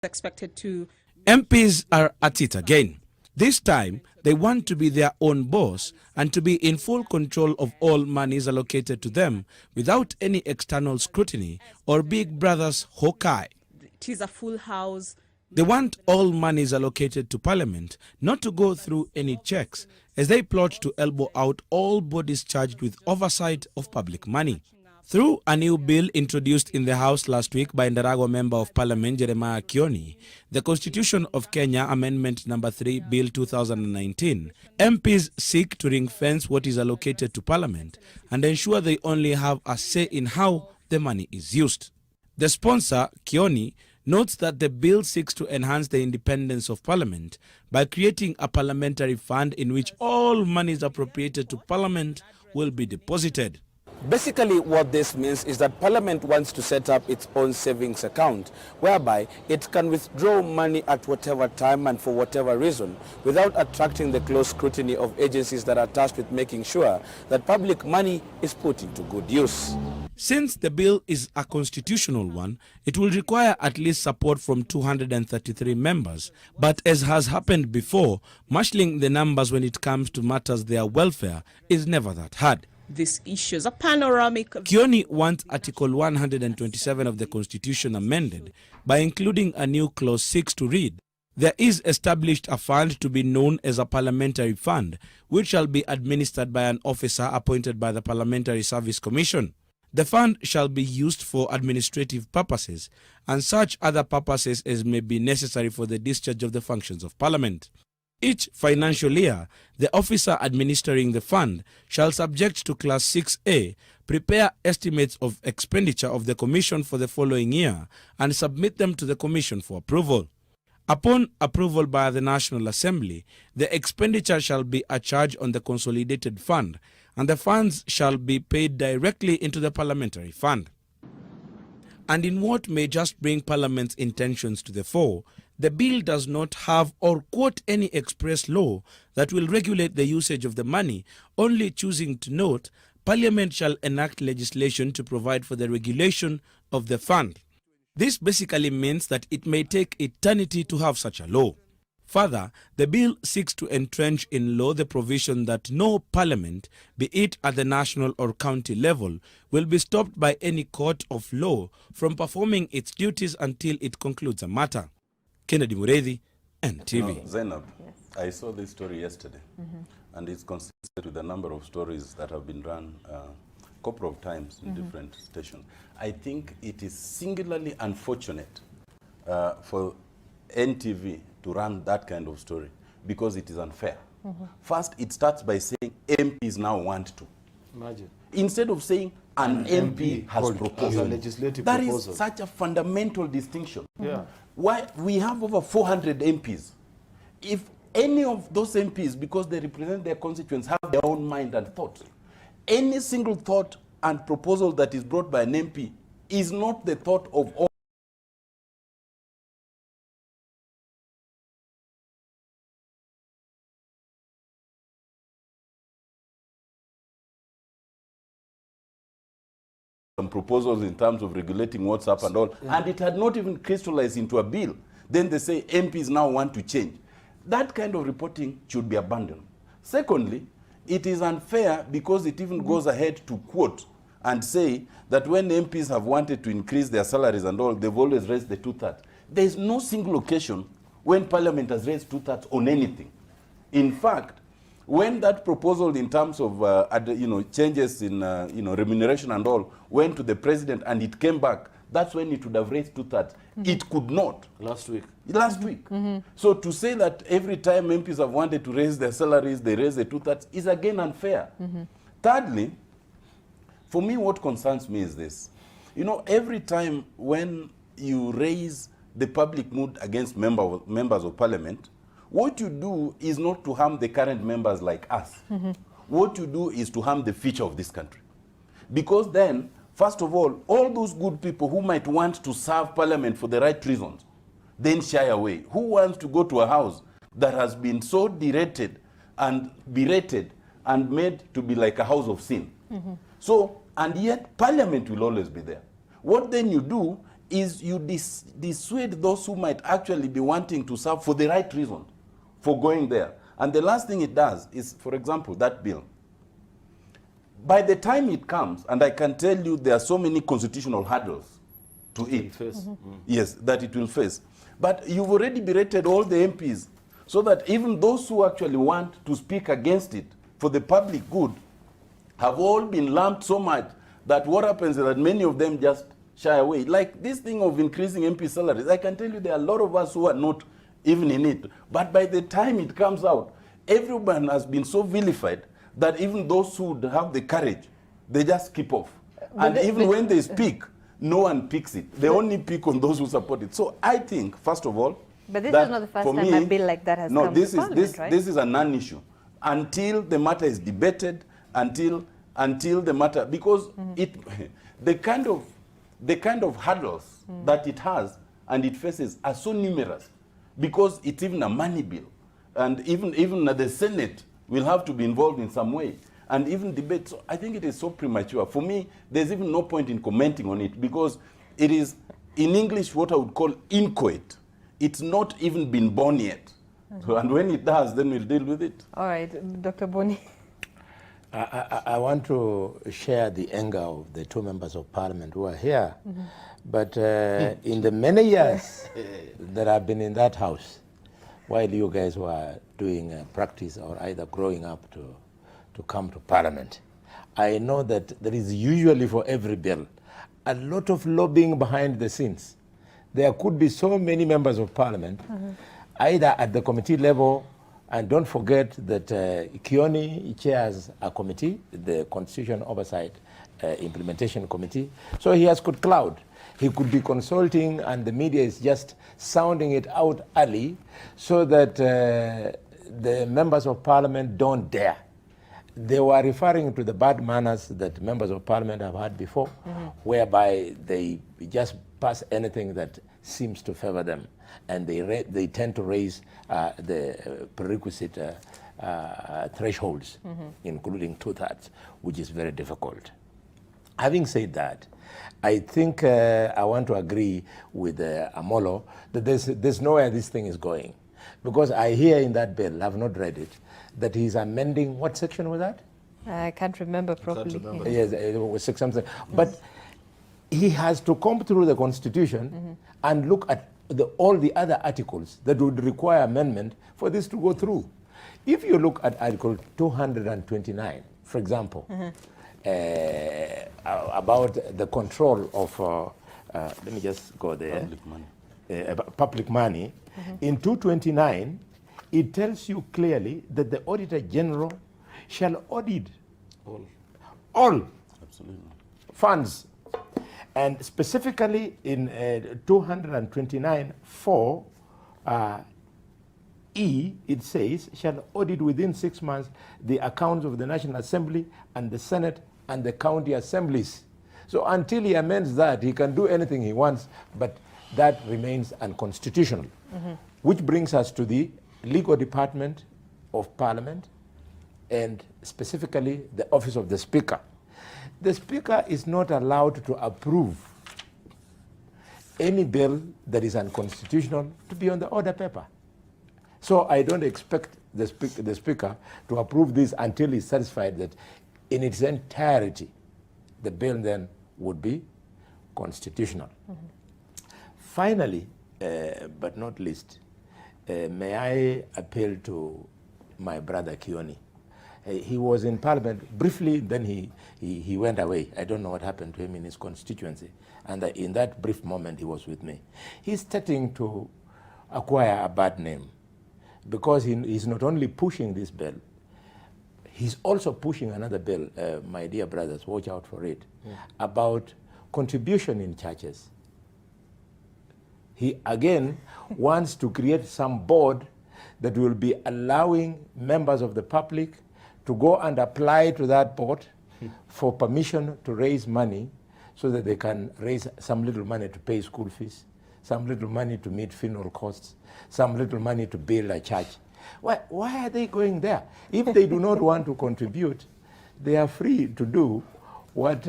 expected to... MPs are at it again. This time, they want to be their own boss and to be in full control of all monies allocated to them without any external scrutiny or Big Brother's hawk-eye. It is a full house. They want all monies allocated to Parliament not to go through any checks as they plot to elbow out all bodies charged with oversight of public money. Through a new bill introduced in the House last week by Ndarago Member of Parliament Jeremiah Kioni, the Constitution of Kenya Amendment Number 3 Bill 2019, MPs seek to ring-fence what is allocated to Parliament and ensure they only have a say in how the money is used. The sponsor, Kioni, notes that the bill seeks to enhance the independence of Parliament by creating a parliamentary fund in which all monies appropriated to Parliament will be deposited. Basically, what this means is that Parliament wants to set up its own savings account, whereby it can withdraw money at whatever time and for whatever reason, without attracting the close scrutiny of agencies that are tasked with making sure that public money is put into good use. Since the bill is a constitutional one, it will require at least support from 233 members. But as has happened before, marshalling the numbers when it comes to matters their welfare is never that hard. This issues a panoramic... Kioni wants Article 127 of the Constitution amended by including a new Clause 6 to read, "There is established a fund to be known as a parliamentary fund, which shall be administered by an officer appointed by the Parliamentary Service Commission. The fund shall be used for administrative purposes and such other purposes as may be necessary for the discharge of the functions of Parliament. Each financial year, the officer administering the fund shall, subject to Class 6A, prepare estimates of expenditure of the Commission for the following year and submit them to the Commission for approval. Upon approval by the National Assembly, the expenditure shall be a charge on the consolidated fund, and the funds shall be paid directly into the parliamentary fund." And in what may just bring Parliament's intentions to the fore, the bill does not have or quote any express law that will regulate the usage of the money, only choosing to note, Parliament shall enact legislation to provide for the regulation of the fund. This basically means that it may take eternity to have such a law. Further, the bill seeks to entrench in law the provision that no Parliament, be it at the national or county level, will be stopped by any court of law from performing its duties until it concludes a matter. Kennedy Mureithi, NTV. Zainab, yes. I saw this story yesterday, and it's consistent with a number of stories that have been run a couple of times in different stations. I think it is singularly unfortunate for NTV to run that kind of story because it is unfair. First, it starts by saying MPs now want to. Imagine. Instead of saying an MP has proposed. A legislative that proposal. is such a fundamental distinction. Yeah. Why we have over 400 MPs. If any of those MPs, because they represent their constituents, have their own mind and thoughts, any single thought and proposal that is brought by an MP is not the thought of all proposals in terms of regulating WhatsApp and all, and it had not even crystallized into a bill. Then they say MPs now want to change. That kind of reporting should be abandoned. Secondly, it is unfair because it even goes ahead to quote and say that when MPs have wanted to increase their salaries and all, they've always raised the 2/3. There is no single occasion when Parliament has raised 2/3 on anything. In fact, when that proposal in terms of changes in remuneration and all went to the president and it came back, that's when it would have raised 2/3. It could not. Last week. So to say that every time MPs have wanted to raise their salaries, they raise the 2/3 is again unfair. Thirdly, for me, what concerns me is this. You know, every time when you raise the public mood against members of Parliament, what you do is not to harm the current members like us. What you do is to harm the future of this country. Because then, first of all those good people who might want to serve Parliament for the right reasons, then shy away. Who wants to go to a house that has been so derated and berated and made to be like a house of sin? So, and yet Parliament will always be there. What then you do is you dissuade those who might actually be wanting to serve for the right reason, for going there. And the last thing it does is, for example, that bill. By the time it comes, and I can tell you there are so many constitutional hurdles to it. Yes, that it will face. But you've already berated all the MPs, so that even those who actually want to speak against it for the public good have all been lumped so much that what happens is that many of them just shy away. Like this thing of increasing MP salaries, I can tell you there are a lot of us who are not even in it. But by the time it comes out, everyone has been so vilified that even those who have the courage, they just keep off. And even when they speak, no one picks it. They only pick on those who support it. So I think, first of all, but this is not the first time a bill like that has come to Parliament, right? This is a non-issue. Until the matter is debated, until the matter, because the kind of hurdles that it has and it faces are so numerous, because it's even a money bill. And even the Senate will have to be involved in some way, and even debate. So I think it is so premature. For me, there's even no point in commenting on it, because it is, in English, what I would call inchoate. It's not even been born yet. So, and when it does, then we'll deal with it. All right, Dr. Boni. I want to share the anger of the two members of parliament who are here. But in the many years that I've been in that house, while you guys were doing practice or either growing up to come to parliament, I know that there is usually for every bill a lot of lobbying behind the scenes. There could be so many members of parliament, either at the committee level, and don't forget that Kioni chairs a committee, the Constitution Oversight Implementation Committee, so he has good cloud. He could be consulting, and the media is just sounding it out early so that the members of parliament don't dare. They were referring to the bad manners that members of parliament have had before, whereby they just pass anything that seems to favor them, and they tend to raise the prerequisite thresholds, including 2/3, which is very difficult. Having said that, I think I want to agree with Amolo that there's nowhere this thing is going. Because I hear in that bill, I've not read it, that he's amending, what section was that? I can't remember properly. Yes, it was 6 something. But he has to come through the Constitution and look at all the other articles that would require amendment for this to go through. If you look at Article 229, for example, about the control of, let me just go there, public money. In 229, it tells you clearly that the Auditor General shall audit all funds. And specifically in 229(4) E, it says, shall audit within 6 months the accounts of the National Assembly and the Senate and the county assemblies. So until he amends that, he can do anything he wants, but that remains unconstitutional. Which brings us to the legal department of Parliament, and specifically the office of the Speaker. The Speaker is not allowed to approve any bill that is unconstitutional to be on the order paper. So I don't expect the Speaker to approve this until he's satisfied that in its entirety the bill then would be constitutional. Finally, but not least, may I appeal to my brother Kioni. He was in Parliament briefly, then he went away. I don't know what happened to him in his constituency. And in that brief moment, he was with me. He's starting to acquire a bad name, because he's not only pushing this bill, he's also pushing another bill, my dear brothers, watch out for it, about contribution in churches. He again wants to create some board that will be allowing members of the public to go and apply to that board for permission to raise money, so that they can raise some little money to pay school fees, some little money to meet funeral costs, some little money to build a church. Why are they going there? If they do not want to contribute, they are free to do what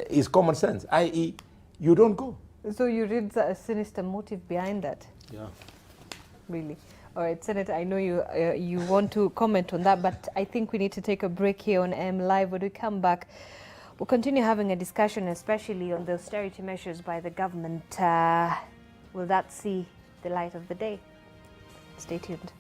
is common sense, i.e., you don't go. So you read a sinister motive behind that? Yeah. Really? All right, Senator, I know you want to comment on that, but I think we need to take a break here on AM Live. When we come back, we'll continue having a discussion, especially on the austerity measures by the government. Will that see the light of the day? Stay tuned.